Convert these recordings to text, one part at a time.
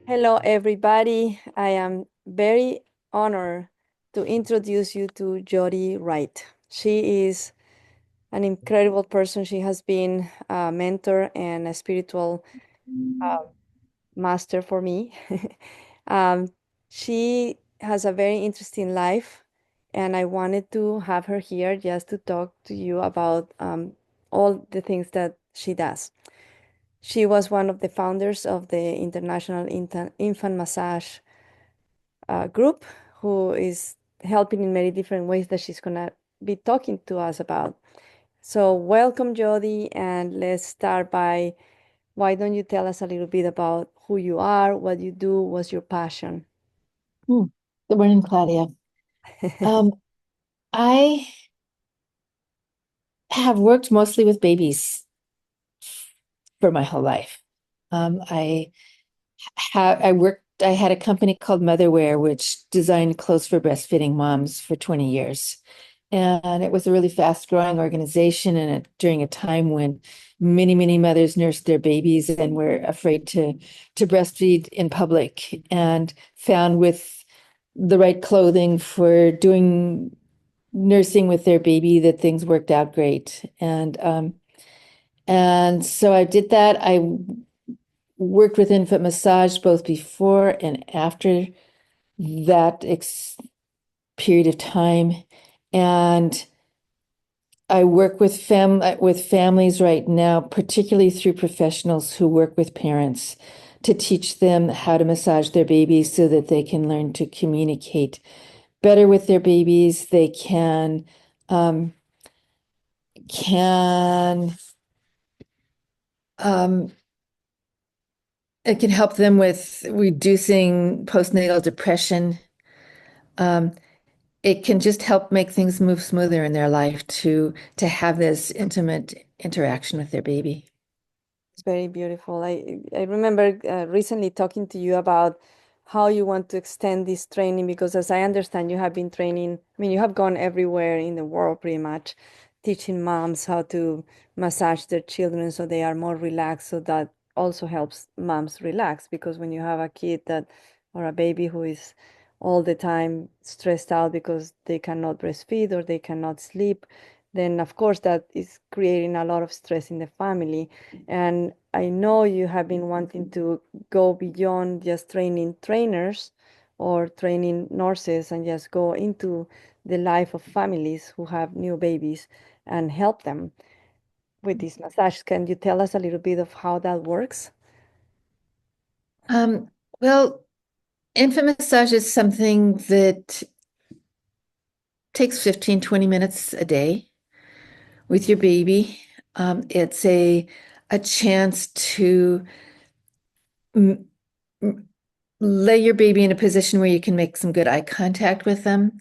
Hello, everybody. I am very honored to introduce you to Jody Wright. She is an incredible person. She has been a mentor and a spiritual uh, master for me. um, she has a very interesting life, and I wanted to have her here just to talk to you about all the things that she does. She was one of the founders of the International Infant Massage group, who is helping in many different ways that she's going to be talking to us about. So, welcome, Jody, and let's start by why don't you tell us a little bit about who you are, what you do, what's your passion? Hmm. Good morning, Claudia. Um, I have worked mostly with babies for my whole life. I had a company called Motherwear, which designed clothes for breastfeeding moms for 20 years. And it was a really fast-growing organization, and during a time when many mothers nursed their babies and were afraid to breastfeed in public, and found with the right clothing for doing nursing with their baby that things worked out great. And so I did that. I worked with infant massage both before and after that period of time. And I work with families right now, particularly through professionals who work with parents to teach them how to massage their babies so that they can learn to communicate better with their babies. They um, can um, it can help them with reducing postnatal depression. Um, it can just help make things move smoother in their life to have this intimate interaction with their baby. It's very beautiful. I remember recently talking to you about how you want to extend this training because, as I understand, you have been training. I mean, you have gone everywhere in the world pretty much, teaching moms how to massage their children so they are more relaxed. So that also helps moms relax because when you have a kid that or a baby who is all the time stressed out because they cannot breastfeed or they cannot sleep, then of course that is creating a lot of stress in the family. And I know you have been wanting to go beyond just training trainers or training nurses and just go into the life of families who have new babies and help them with this massage. Can you tell us a little bit of how that works? Um, well, infant massage is something that takes 15-20 minutes a day with your baby. It's a chance to mm, mm, lay your baby in a position where you can make some good eye contact with them,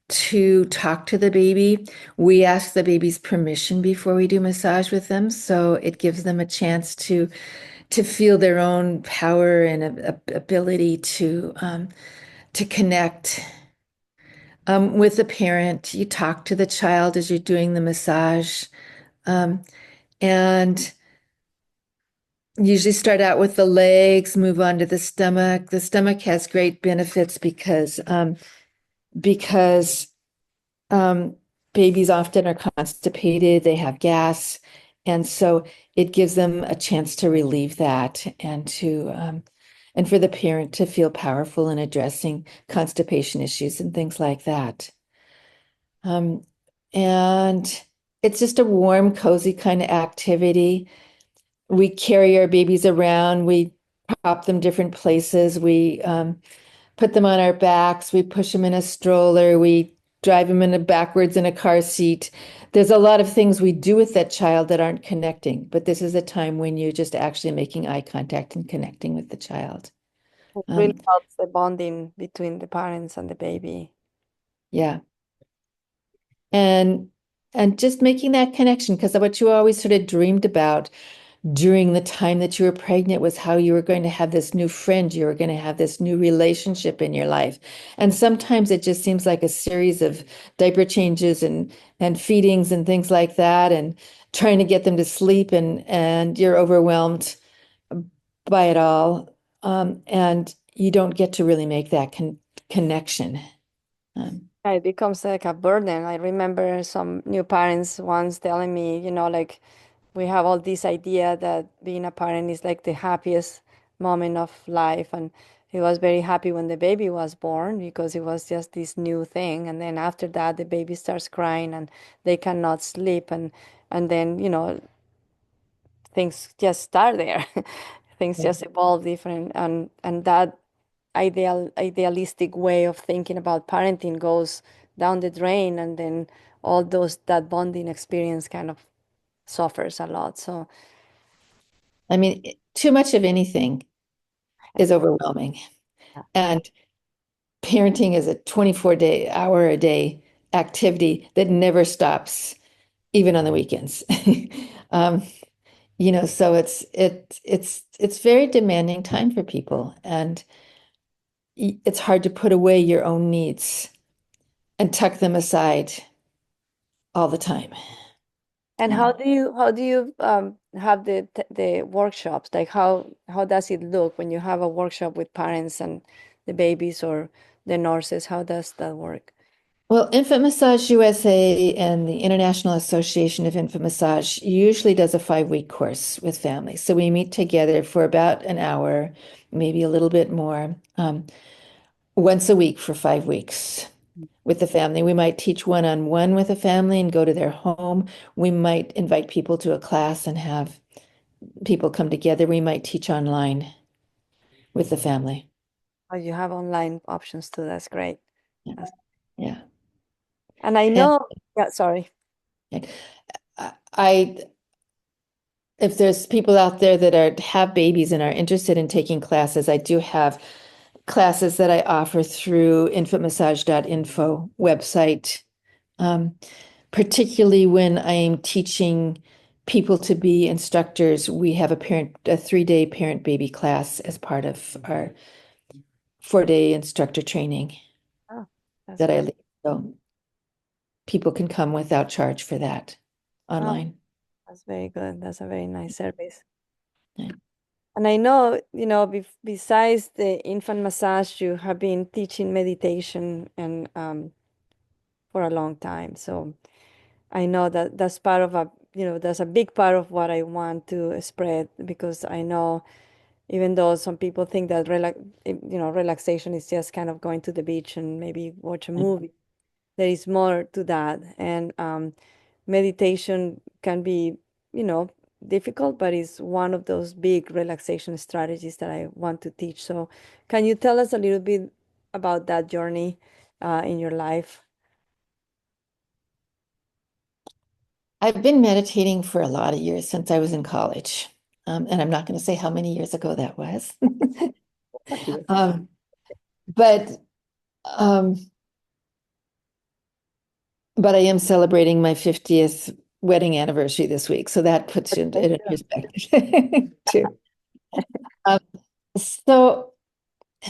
to talk to the baby. We ask the baby's permission before we do massage with them, so it gives them a chance to feel their own power and ability to connect with the parent. You talk to the child as you're doing the massage, um, and usually start out with the legs, move on to the stomach. The stomach has great benefits because Um, babies often are constipated, they have gas, and so it gives them a chance to relieve that and for the parent to feel powerful in addressing constipation issues and things like that. Um, and it's just a warm, cozy kind of activity. We carry our babies around, we prop them different places, we put them on our backs, we push them in a stroller, we drive them in a backwards in a car seat. There's a lot of things we do with that child that aren't connecting, but this is a time when you're just actually making eye contact and connecting with the child. It really Um, helps the bonding between the parents and the baby. yeah. And and just making that connection, because what you always sort of dreamed about during the time that you were pregnant was how you were going to have this new friend, you were going to have this new relationship in your life. And sometimes it just seems like a series of diaper changes and feedings and things like that. And trying to get them to sleep and you're overwhelmed by it all. And you don't get to really make that connection. Um, Yeah, it becomes like a burden. I remember some new parents once telling me, like we have all this idea that being a parent is like the happiest moment of life. And he was very happy when the baby was born because it was just this new thing. And then after that, the baby starts crying and they cannot sleep. And then, things just start there. Things yeah. just evolve different. And that idealistic way of thinking about parenting goes down the drain. And then all those, that bonding experience kind of suffers a lot. So, I mean, too much of anything is exactly. overwhelming. And parenting is a 24-day hour a day activity that never stops, even on the weekends. Um, so it's very demanding time for people, and it's hard to put away your own needs and tuck them aside all the time. And Um, how do you have the workshops? Like how does it look when you have a workshop with parents and the babies or the nurses? How does that work? well, Infant Massage USA and the International Association of Infant Massage usually does a 5-week course with families. So we meet together for about an hour, maybe a little bit more, once a week for 5 weeks with the family. We might teach one-on-one with a family and go to their home. We might invite people to a class and have people come together. We might teach online with the family. Oh, you have online options too. That's great. Yeah. That's, Yeah. and I And know, yeah, sorry. I, if there's people out there that have babies and are interested in taking classes, I do have classes that I offer through infantmassage.info website, um, particularly when I am teaching people to be instructors. We have a 3-day parent baby class as part of our 4-day instructor training Oh, that's that I very, lead. So people can come without charge for that oh, online. that's very good. That's a very nice service. Yeah. And I know, besides the infant massage, you have been teaching meditation and for a long time. So I know that that's part of that's a big part of what I want to spread because I know even though some people think that relaxation is just kind of going to the beach and maybe watch a movie, there is more to that. And meditation can be, you know, difficult, but it's one of those big relaxation strategies that I want to teach. So, can you tell us a little bit about that journey in your life? I've been meditating for a lot of years since I was in college. And I'm not going to say how many years ago that was. Um, but um, but I am celebrating my 50th wedding anniversary this week, so that puts it in perspective too. Um, so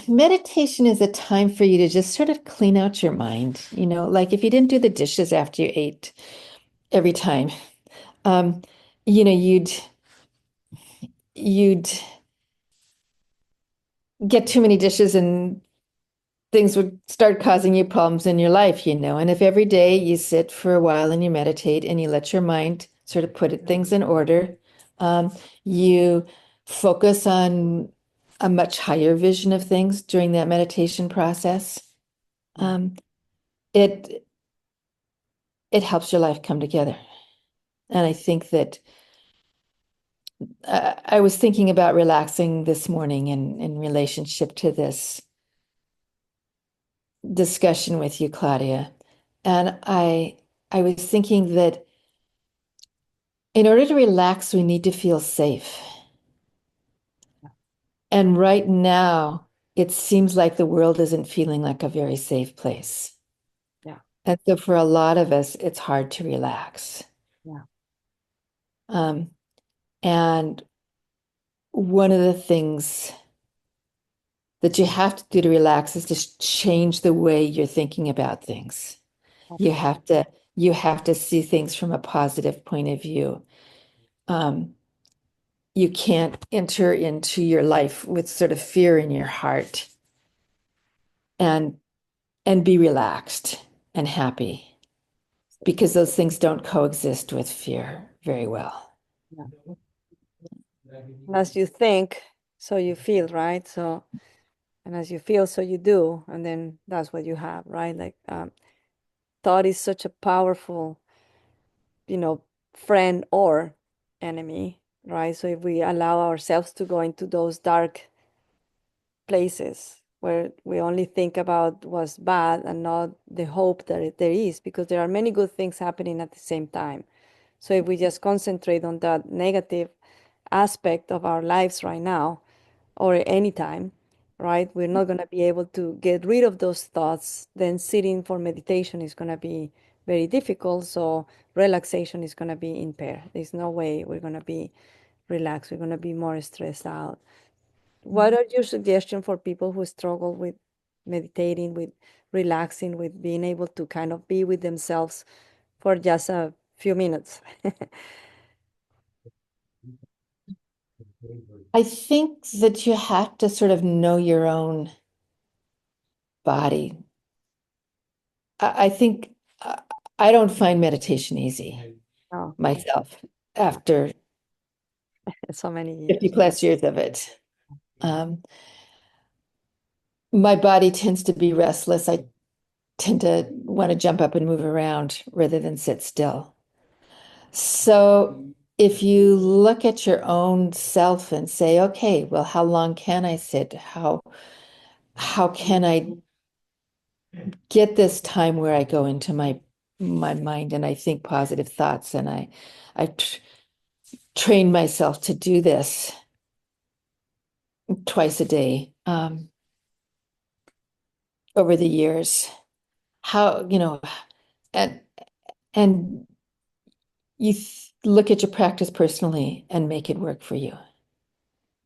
meditation is a time for you to just sort of clean out your mind, like if you didn't do the dishes after you ate every time, um, you know, you'd get too many dishes and things would start causing you problems in your life. And if every day you sit for a while and you meditate and you let your mind sort of things in order, you focus on a much higher vision of things during that meditation process. Yeah, Um, it it helps your life come together. And I think that I was thinking about relaxing this morning in relationship to this discussion with you, Claudia. And I was thinking that in order to relax, we need to feel safe. And right now, it seems like the world isn't feeling like a very safe place. yeah, And so for a lot of us, it's hard to relax. yeah, Um, and one of the things that you have to do to relax is to change the way you're thinking about things. You absolutely. have to you have to see things from a positive point of view. Um, you can't enter into your life with sort of fear in your heart and be relaxed and happy because those things don't coexist with fear very well. Yeah. And as you think, so you feel, right? So, and as you feel, so you do, and then that's what you have, right? Like, thought is such a powerful, you know, friend or enemy, right? So if we allow ourselves to go into those dark places where we only think about what's bad and not the hope that there is, because there are many good things happening at the same time. So if we just concentrate on that negative aspect of our lives right now or anytime, right, we're not going to be able to get rid of those thoughts. Then sitting for meditation is going to be very difficult. So relaxation is going to be impaired. There's no way we're going to be relaxed. We're going to be more stressed out. What are your suggestions for people who struggle with meditating, with relaxing, with being able to kind of be with themselves for just a few minutes? I think that you have to sort of know your own body. I think uh, I don't find meditation easy Oh, myself after so many 50 years. plus years of it. Um, my body tends to be restless. I tend to want to jump up and move around rather than sit still. So if you look at your own self and say, okay, well, how long can I sit? How can I get this time where I go into my mind and I think positive thoughts and I train myself to do this twice a day over the years. How, and and look at your practice personally and make it work for you.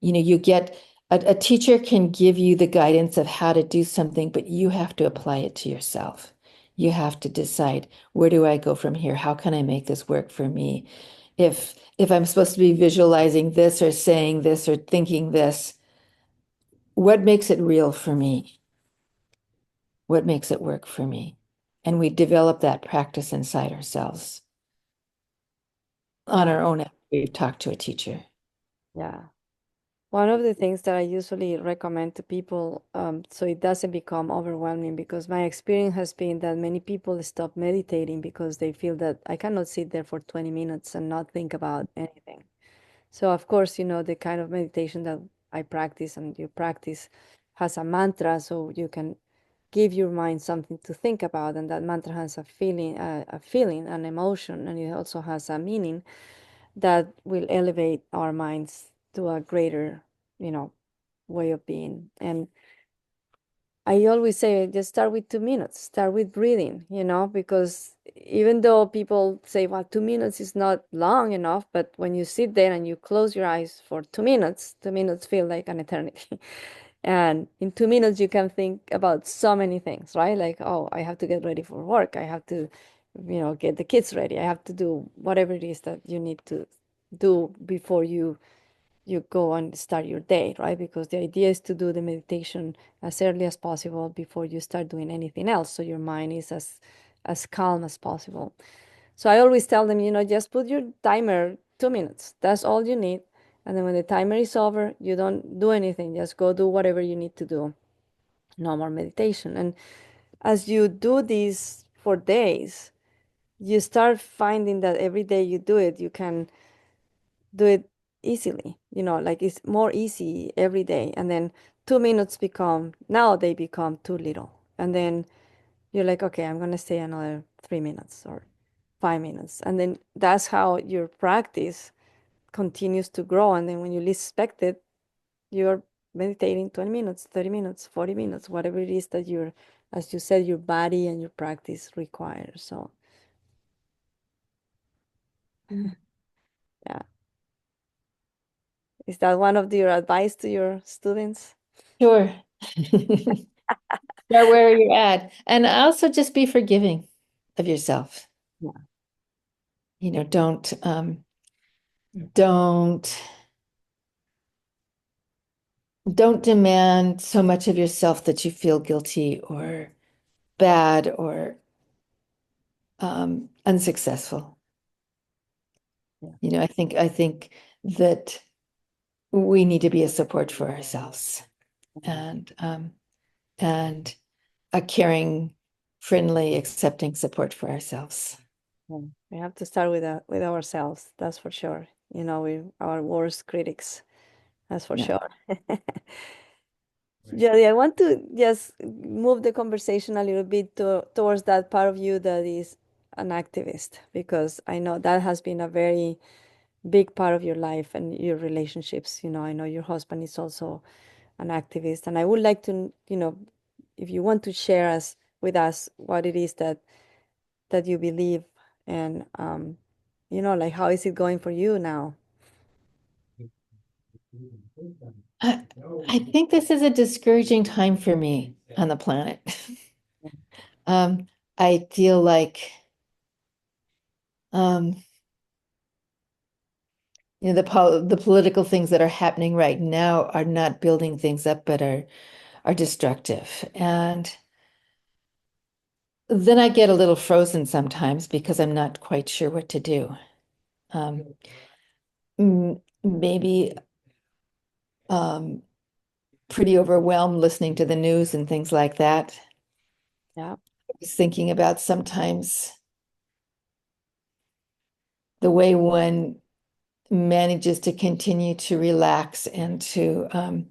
You get a teacher can give you the guidance of how to do something, but you have to apply it to yourself. You have to decide, where do I go from here? How can I make this work for me? If I'm supposed to be visualizing this or saying this or thinking this, what makes it real for me? What makes it work for me? And we develop that practice inside ourselves on Yeah, our own after we've talked to a teacher. yeah. One of the things that I usually recommend to people, so it doesn't become overwhelming, because my experience has been that many people stop meditating because they feel that I cannot sit there for 20 minutes and not think about anything. So, of course, the kind of meditation that I practice and you practice has a mantra, so you can give your mind something to think about, and that mantra has a feeling, an emotion, and it also has a meaning that will elevate our minds to a greater, you know, way of being. And I always say just start with 2 minutes, start with breathing, because even though people say, well, 2 minutes is not long enough, but when you sit there and you close your eyes for 2 minutes, 2 minutes feel like an eternity. And in 2 minutes, you can think about so many things, right? Like, oh, I have to get ready for work. I have to, get the kids ready. I have to do whatever it is that you need to do before you go and start your day, right? Because the idea is to do the meditation as early as possible before you start doing anything else, so your mind is as calm as possible. So I always tell them, just put your timer 2 minutes. That's all you need. And then when the timer is over, you don't do anything. Just go do whatever you need to do. No more meditation. And as you do this for days, you start finding that every day you do it, you can do it easily, like it's more easy every day. And then 2 minutes now they become too little. And then you're like, okay, I'm going to stay another 3 minutes or 5 minutes. And then that's how your practice continues to grow. And then when you least expect it, you're meditating 20 minutes, 30 minutes, 40 minutes, whatever it is that as you said, your body and your practice requires. So, yeah. Is that one of your advice to your students? Sure. Start where you're at. And also just be forgiving of yourself. Yeah. Don't don't don't demand so much of yourself that you feel guilty or bad or unsuccessful. Yeah. I think that we need to be a support for ourselves and a caring, friendly, accepting support for ourselves. Yeah. We have to start with ourselves, that's for sure. We our worst critics, that's for Yeah. sure. Jody, I want to just move the conversation a little bit towards that part of you that is an activist, because I know that has been a very big part of your life and your relationships. I know your husband is also an activist, and I would like to, if you want to share with us what it is that you believe, and like how is it going for you now? I, I think this is a discouraging time for me on the planet. Um, I feel like um, the political things that are happening right now are not building things up, but are destructive. And then I get a little frozen sometimes because I'm not quite sure what to do. Um, maybe um, pretty overwhelmed listening to the news and things like that. Yeah. I was thinking about sometimes the way one manages to continue to relax and to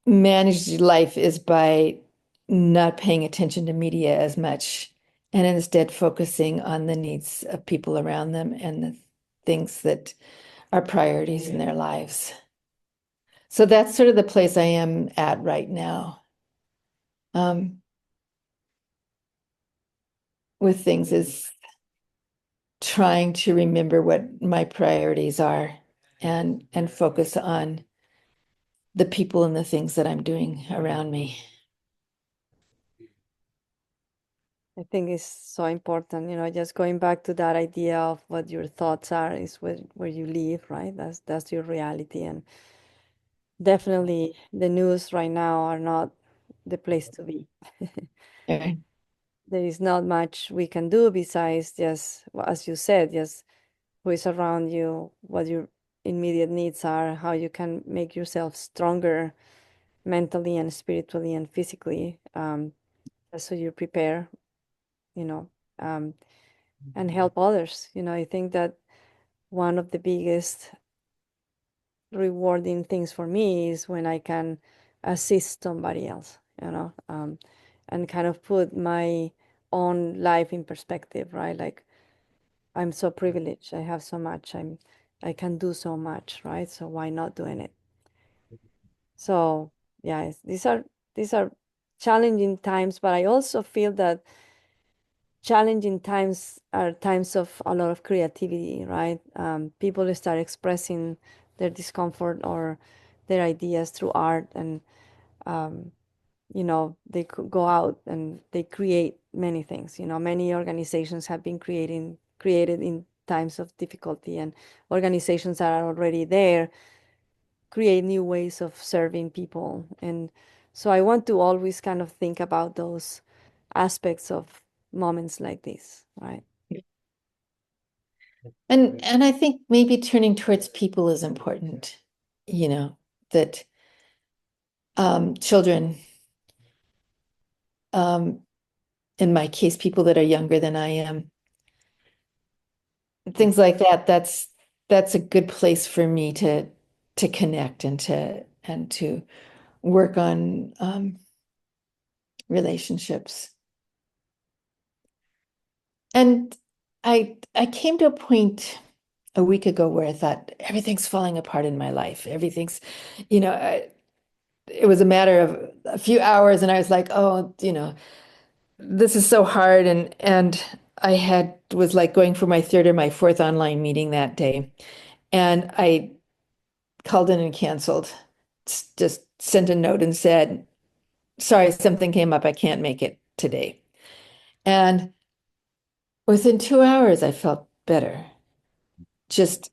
manage life is by not paying attention to media as much and instead focusing on the needs of people around them and the things that are priorities in their lives. So that's sort of the place I am at right now. Um, with things is trying to remember what my priorities are and focus on the people and the things that I'm doing around me. I think it's so important, just going back to that idea of what your thoughts are is where you live, right? That's your reality. And definitely the news right now are not the place to be. Okay. There is not much we can do besides just, well, as you said, just who is around you, what your immediate needs are, how you can make yourself stronger mentally and spiritually and physically, just so you prepare, you know, um, and help others. I think that one of the biggest rewarding things for me is when I can assist somebody else, and kind of put my own life in perspective, right? Like, I'm so privileged. I have so much. I can do so much, right? So why not doing it? So yeah, these are challenging times, but I also feel that challenging times are times of a lot of creativity, right? People start expressing their discomfort or their ideas through art, and um, they could go out and they create many things. Many organizations have been created in times of difficulty, and organizations that are already there create new ways of serving people. And so I want to always kind of think about those aspects of moments like this, right? And I think maybe turning towards people is important, that children, um, in my case, people that are younger than I am, Yeah. things like that, that's a good place for me to connect and to work on relationships. And I came to a point a week ago where I thought everything's falling apart in my life. Everything's, you know, I, it was a matter of a few hours, and I was like, oh, this is so hard. And I had was like going for my third or my fourth online meeting that day, and I called in and canceled. Just sent a note and said, sorry, something came up. I can't make it today. And within 2 hours, I felt better. just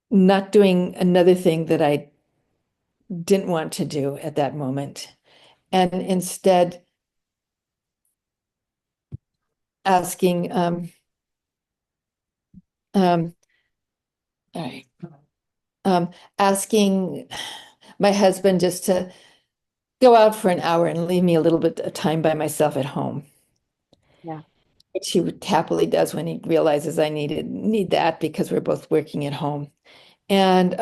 not doing another thing that I didn't want to do at that moment, and instead asking, um, all right, asking my husband just to go out for an hour and leave me a little bit of time by myself at home, Yeah. which he happily does when he realizes I need that because we're both working at home. And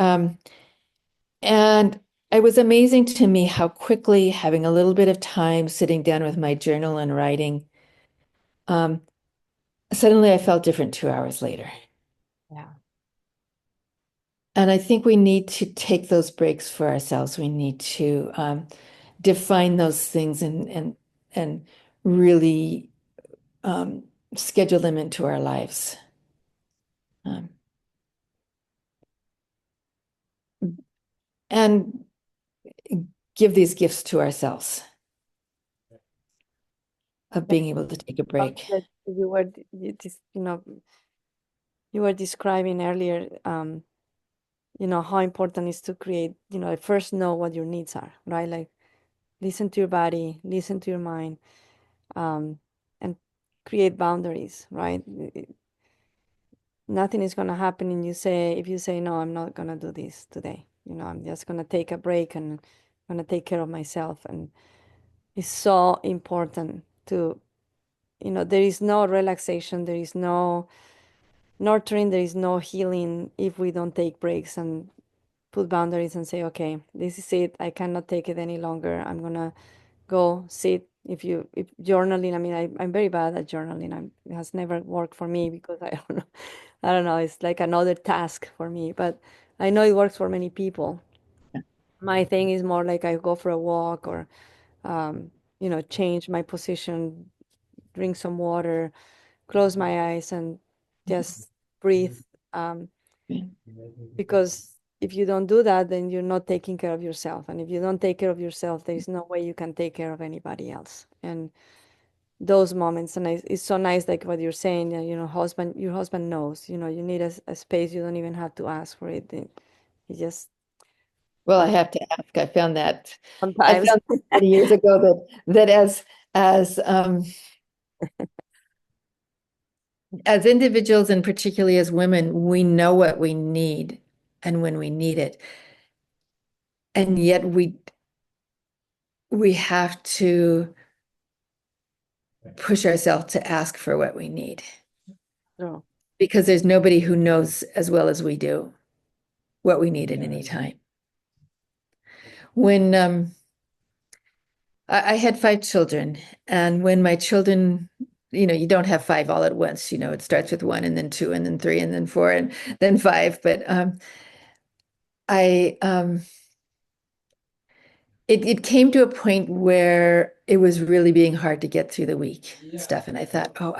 and it was amazing to me how quickly having a little bit of time sitting down with my journal and writing, um, suddenly I felt different 2 hours later. Yeah. And I think we need to take those breaks for ourselves. We need to define those things and really um, schedule them into our lives. Um, and give these gifts to ourselves of Yeah. being able to take a Something break. that you were, you were describing earlier, how important it is to create, first know what your needs are, right? Like listen to your body, listen to your mind, um, and create boundaries, right? Nothing is going to happen and if you say, no, I'm not going to do this today. I'm just going to take a break and I'm going to take care of myself. And it's so important to, there is no relaxation, there is no nurturing, there is no healing if we don't take breaks and put boundaries and say, okay, this is it. I cannot take it any longer. I'm gonna go sit. If journaling, I mean, I'm very bad at journaling. It has never worked for me because I don't know. I don't know. It's like another task for me, but I know it works for many people. My thing is more like I go for a walk or, change my position, drink some water, close my eyes, and just breathe. Um, because if you don't do that, then you're not taking care of yourself. And if you don't take care of yourself, there is no way you can take care of anybody else. And those moments, and it's so nice, like what you're saying, your husband knows, you need a space. You don't even have to ask for it. He just, Well, I uh, have to ask. I sometimes. found many years ago that as individuals and particularly as women, we know what we need and when we need it. And yet we have to push ourselves to ask for what we need True. because there's nobody who knows as well as we do what we need at any time. When I had 5 children, and when my children, you don't have five all at once, it starts with one and then two and then three and then four and then five. But I it came to a point where it was really being hard to get through the week stuff. And I thought, oh,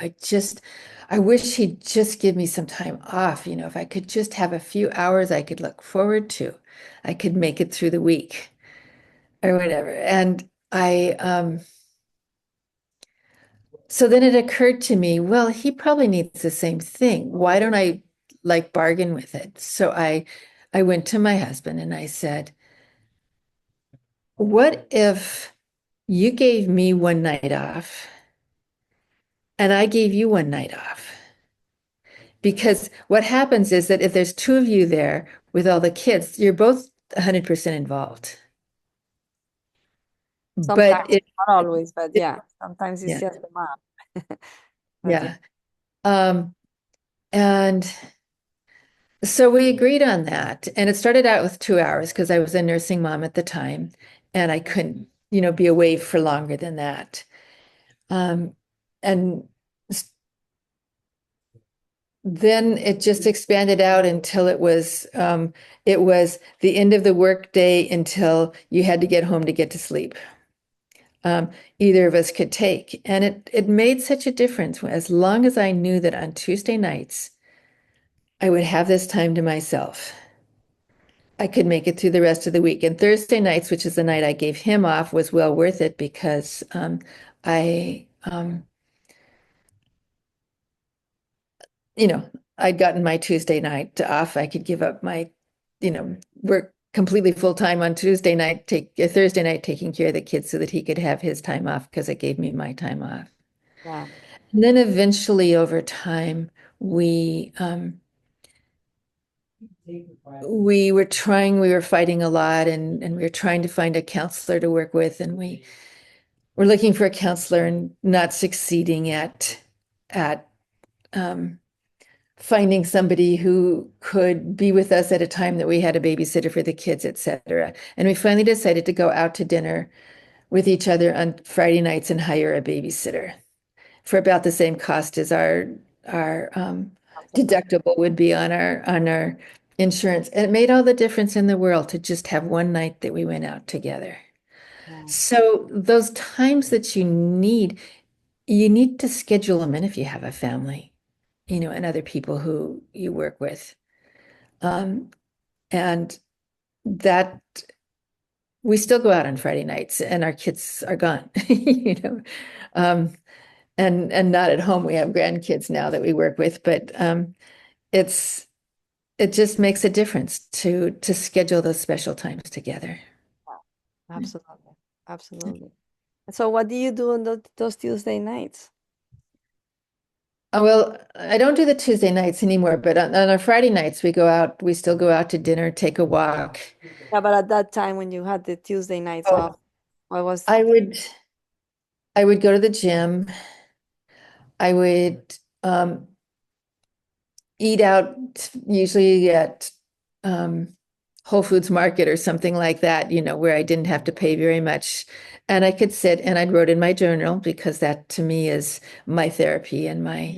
I wish he'd just give me some time off. If I could just have a few hours I could look forward to, I could make it through the week or whatever. And so then it occurred to me, well, he probably needs the same thing. Why don't I like bargain with it? So I went to my husband and I said, what if you gave me one night off and I gave you one night off? Because what happens is that if there's two of you there with all the kids, you're both 100% involved. But Sometimes, not always, but yeah, sometimes it's yeah, just the mom. But yeah, yeah. Um, and So we agreed on that. And it started out with 2 hours because I was a nursing mom at the time and I couldn't, be away for longer than that. Um, and then it just expanded out until it was the end of the workday until you had to get home to get to sleep. Either of us could take. And it made such a difference as long as I knew that on Tuesday nights I would have this time to myself. I could make it through the rest of the week. And Thursday nights, which is the night I gave him off, was well worth it because I, you know, I'd gotten my Tuesday night off. I could give up my, work completely full time on Tuesday night, take Thursday night taking care of the kids so that he could have his time off because it gave me my time off. Yeah. And then eventually over time, we we were fighting a lot and we were trying to find a counselor to work with, and we were looking for a counselor and not succeeding at um, finding somebody who could be with us at a time that we had a babysitter for the kids, etc. And we finally decided to go out to dinner with each other on Friday nights and hire a babysitter for about the same cost as our Absolutely. deductible would be on our insurance. And it made all the difference in the world to just have one night that we went out together. Yeah. So those times that you need to schedule them in if you have a family, and other people who you work with. Um, and that we still go out on Friday nights and our kids are gone, you know. Um, and not at home. We have grandkids now that we work with, but it's it just makes a difference to schedule those special times together. Yeah. Absolutely. Absolutely. So what do you do on those Tuesday nights? Oh, well, I don't do the Tuesday nights anymore, but on our Friday nights we go out, we still go out to dinner, take a walk. Yeah, but at that time when you had the Tuesday nights off, Oh, what was I would I would go to the gym. I would eat out usually at um, Whole Foods Market or something like that, where I didn't have to pay very much. And I could sit and I wrote in my journal because that to me is my therapy and my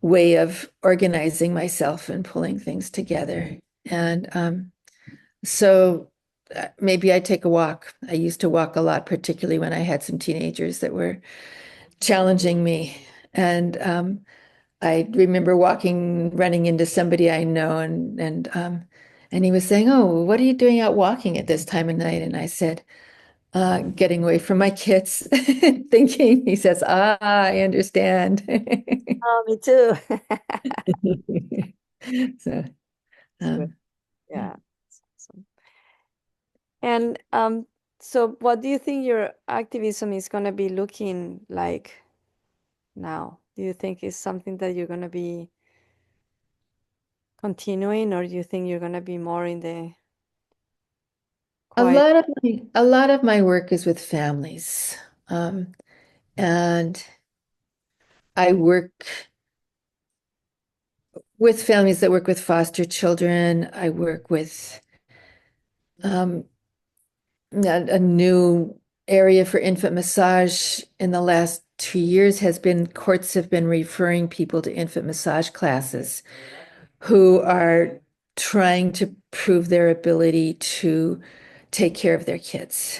way of organizing myself and pulling things together. And so maybe I take a walk. I used to walk a lot, particularly when I had some teenagers that were challenging me. And I remember running into somebody I know, and he was saying, "Oh, what are you doing out walking at this time of night?" And I said, "Getting away from my kids," thinking. He says, "Ah, I understand." Oh, me too. So, It's good. yeah. Yeah. It's awesome. And so what do you think your activism is gonna be looking like now? Do you think it's something that you're gonna be continuing, or do you think you're gonna be more in the A quiet? lot of my work is with families, um, and I work with families that work with foster children. I work with um, a new area for infant massage in the last 2 years has been courts have been referring people to infant massage classes who are trying to prove their ability to take care of their kids.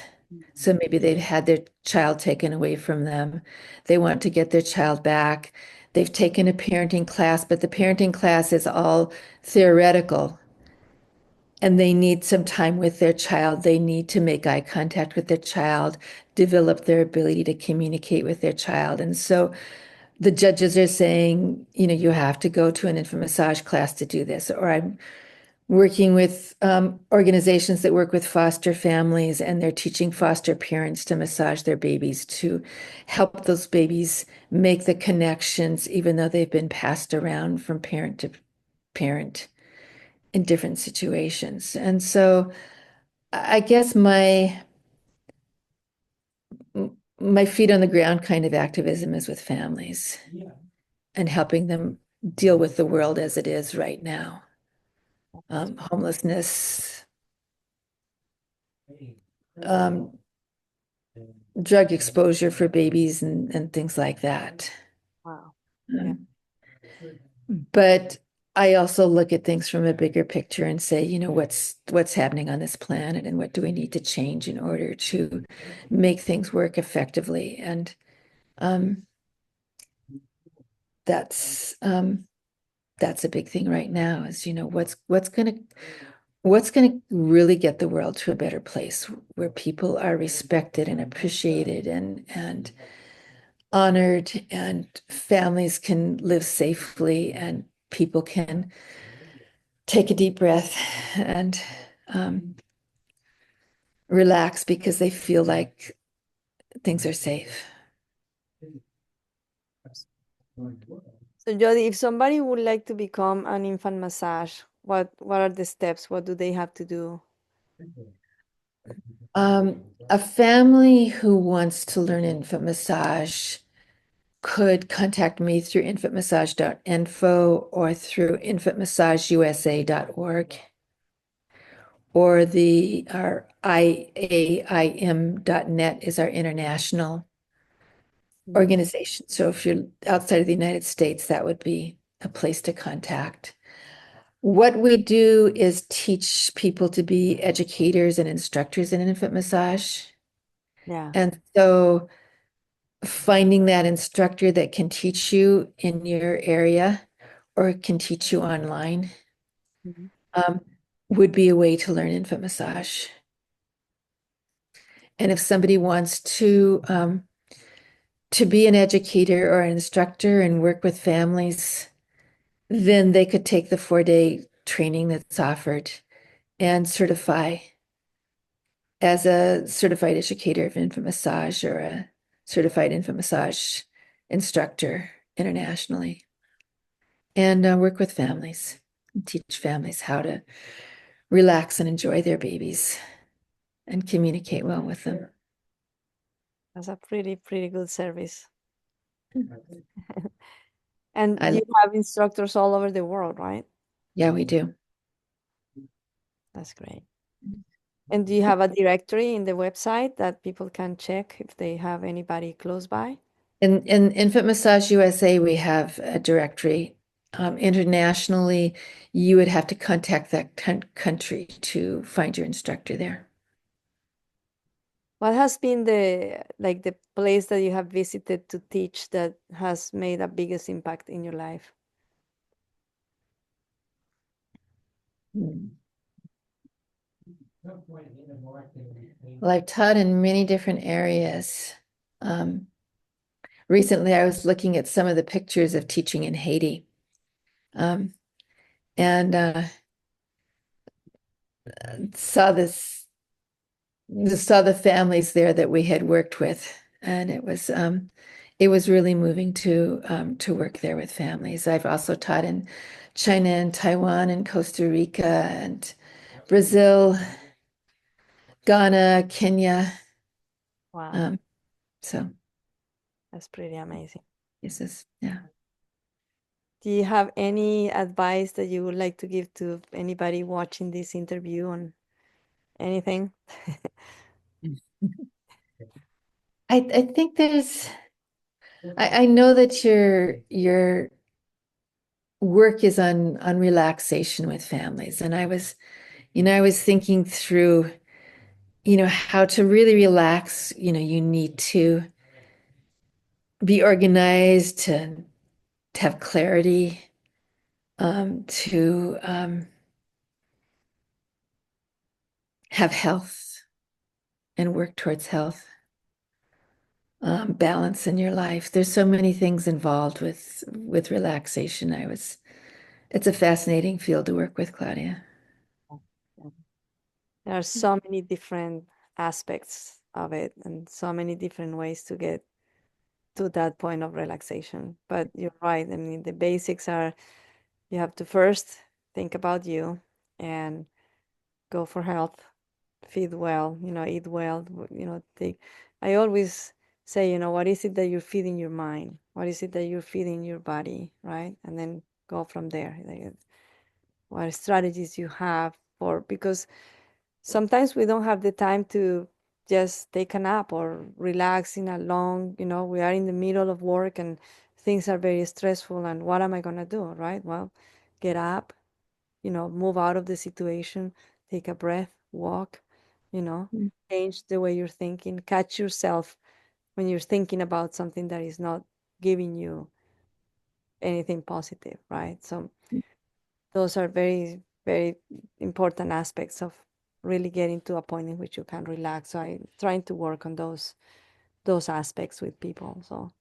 So maybe they've had their child taken away from them. They want to get their child back. They've taken a parenting class, but the parenting class is all theoretical and they need some time with their child. They need to make eye contact with their child, develop their ability to communicate with their child. And so the judges are saying, you have to go to an infant massage class to do this. Or I'm working with organizations that work with foster families, and they're teaching foster parents to massage their babies to help those babies make the connections, even though they've been passed around from parent to parent in different situations. And so I guess my feet on the ground kind of activism is with families and helping them deal with the world as it is right now. Homelessness, um, drug exposure for babies and things like that. Wow. Yeah. Um, but I also look at things from a bigger picture and say, what's happening on this planet and what do we need to change in order to make things work effectively. And um, that's that's a big thing right now is, what's gonna really get the world to a better place where people are respected and appreciated and honored and families can live safely and people can take a deep breath and relax because they feel like things are safe. So Jody, if somebody would like to become an infant massage, what are the steps? What do they have to do? A family who wants to learn infant massage could contact me through infantmassage.info or through infantmassageusa.org or our IAIM.net is our international Mhm. organization. So if you're outside of the United States, that would be a place to contact. What we do is teach people to be educators and instructors in infant massage. Yeah. And so finding that instructor that can teach you in your area or can teach you online Mhm. um, would be a way to learn infant massage. And if somebody wants to be an educator or an instructor and work with families, then they could take the 4-day training that's offered and certify as a certified educator of infant massage or a certified infant massage instructor internationally and work with families and teach families how to relax and enjoy their babies and communicate well with them. That's a pretty good service. And I, you have instructors all over the world, right? yeah, we do. That's great. And do you have a directory in the website that people can check if they have anybody close by? In Infant Massage USA, we have a directory. Internationally, you would have to contact that country to find your instructor there. What has been the place that you have visited to teach that has made a biggest impact in your life? Mm. Well, I've taught in many different areas. Um, Recently, I was looking at some of the pictures of teaching in Haiti, um, and saw this saw the families there that we had worked with, and it was really moving to work there with families. I've also taught in China and Taiwan and Costa Rica and Brazil, Ghana, Kenya. Wow, Um, so that's pretty amazing. this is yeah. Do you have any advice that you would like to give to anybody watching this interview on anything? I think I know that your work is on relaxation with families, and I was thinking through, how to really relax. You need to be organized, to have clarity, to have health and work towards health, balance in your life. There's so many things involved with relaxation. It's a fascinating field to work with, Claudia. Yeah. There are so many different aspects of it and so many different ways to get to that point of relaxation. But you're right. I mean, the basics are you have to first think about you and go for health, feed well, eat well, take. I always say, what is it that you're feeding your mind? What is it that you're feeding your body, right? And then go from there. Like, what strategies you have for because sometimes we don't have the time to just take a nap or relax in a long, we are in the middle of work and things are very stressful and what am I going to do, right? Well, get up, move out of the situation, take a breath, walk, you know, Mm. change the way you're thinking, catch yourself when you're thinking about something that is not giving you anything positive, right? So those are very important aspects of really getting to a point in which you can relax. So I'm trying to work on those aspects with people. So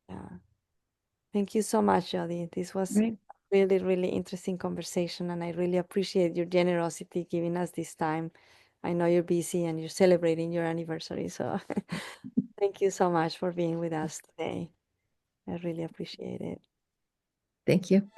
yeah. Thank you so much, Jody. This was Right. really, really interesting conversation, and I really appreciate your generosity giving us this time. I know you're busy and you're celebrating your anniversary, so thank you so much for being with us today. I really appreciate it. Thank you.